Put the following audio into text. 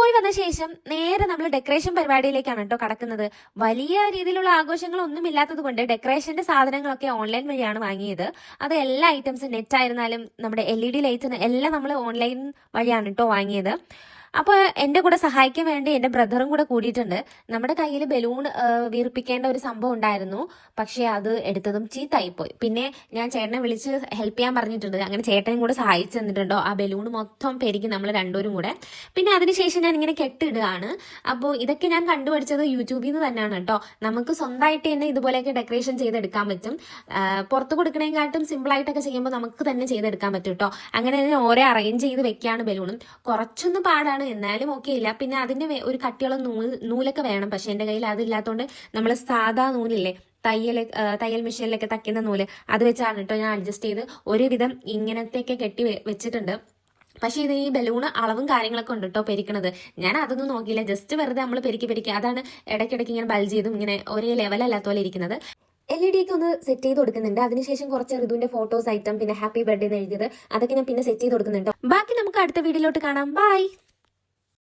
പോയി വന്ന ശേഷം നേരെ നമ്മൾ ഡെക്കറേഷൻ പരിപാടിയിലേക്കാണ് കേട്ടോ കടക്കുന്നത്. വലിയ രീതിയിലുള്ള ആഘോഷങ്ങളൊന്നും ഇല്ലാത്തത് കൊണ്ട് ഡെക്കറേഷന്റെ സാധനങ്ങളൊക്കെ ഓൺലൈൻ വഴിയാണ് വാങ്ങിയത്. അത് എല്ലാ ഐറ്റംസും നെറ്റ് ആയിരുന്നാലും നമ്മുടെ LED ലൈറ്റ്സിന് എല്ലാം നമ്മൾ ഓൺലൈൻ വഴിയാണ് കേട്ടോ വാങ്ങിയത്. അപ്പോൾ എൻ്റെ കൂടെ സഹായിക്കാൻ വേണ്ടി എൻ്റെ ബ്രദറും കൂടെ കൂടിയിട്ടുണ്ട്. നമ്മുടെ കയ്യിൽ ബലൂൺ വീർപ്പിക്കേണ്ട ഒരു സംഭവം ഉണ്ടായിരുന്നു, പക്ഷേ അത് എടുത്തതും ചീത്തായിപ്പോയി. പിന്നെ ഞാൻ ചേട്ടനെ വിളിച്ച് ഹെൽപ്പ് ചെയ്യാൻ പറഞ്ഞിട്ടുണ്ട്. അങ്ങനെ ചേട്ടനും കൂടെ സഹായിച്ചു തന്നിട്ടുണ്ടോ ആ ബലൂൺ മൊത്തം പെരുകി നമ്മൾ രണ്ടുപേരും കൂടെ. പിന്നെ അതിനുശേഷം ഞാൻ ഇങ്ങനെ കെട്ടിടുകയാണ്. അപ്പോൾ ഇതൊക്കെ ഞാൻ കണ്ടുപിടിച്ചത് യൂട്യൂബിൽ നിന്ന് തന്നെയാണ് കേട്ടോ. നമുക്ക് സ്വന്തമായിട്ട് തന്നെ ഇതുപോലെയൊക്കെ ഡെക്കറേഷൻ ചെയ്തെടുക്കാൻ പറ്റും. പുറത്ത് കൊടുക്കണേക്കാട്ടും സിമ്പിളായിട്ടൊക്കെ ചെയ്യുമ്പോൾ നമുക്ക് തന്നെ ചെയ്തെടുക്കാൻ പറ്റും കേട്ടോ. അങ്ങനെ ഞാൻ ഓരോ അറേഞ്ച് ചെയ്ത് വെക്കുകയാണ് ബലൂണും. കുറച്ചൊന്ന് പാടാണ്, എന്നാലും ഓക്കെ ഇല്ല. പിന്നെ അതിന്റെ ഒരു കട്ടിയുള്ള നൂലൊക്കെ വേണം, പക്ഷെ എന്റെ കയ്യിൽ അതില്ലാത്തതുകൊണ്ട് നമ്മൾ സാധാ നൂലില്ലേ, തയ്യൽ മെഷീനിലൊക്കെ തയ്ക്കുന്ന നൂല്, അത് വെച്ചാണ് കേട്ടോ ഞാൻ അഡ്ജസ്റ്റ് ചെയ്ത് ഒരുവിധം ഇങ്ങനത്തെയൊക്കെ കെട്ടി വെച്ചിട്ടുണ്ട്. പക്ഷെ ഇത് ഈ ബലൂണ് അളവും കാര്യങ്ങളൊക്കെ ഉണ്ട് കേട്ടോ പെരിക്കണത്. ഞാൻ അതൊന്നും നോക്കിയില്ല, ജസ്റ്റ് വെറുതെ നമ്മൾ പെരുക്കി അതാണ് ഇടയ്ക്കിടയ്ക്ക് ഇങ്ങനെ ബൾജ് ചെയ്തും ഇങ്ങനെ ഒരേ ലെവലല്ലാത്ത പോലെ ഇരിക്കുന്നത്. LED ഒക്കെ ഒന്ന് സെറ്റ് ചെയ്ത് കൊടുക്കുന്നുണ്ട്. അതിനുശേഷം കുറച്ച് ഋതുവിന്റെ ഫോട്ടോസ് ഐറ്റം, പിന്നെ ഹാപ്പി ബർത്ത്ഡേ എന്ന് എഴുതിയത്, അതൊക്കെ ഞാൻ പിന്നെ സെറ്റ് ചെയ്ത് കൊടുക്കുന്നുണ്ട്. ബാക്കി നമുക്ക് അടുത്ത വീഡിയോയിലോട്ട് കാണാം. ബൈ.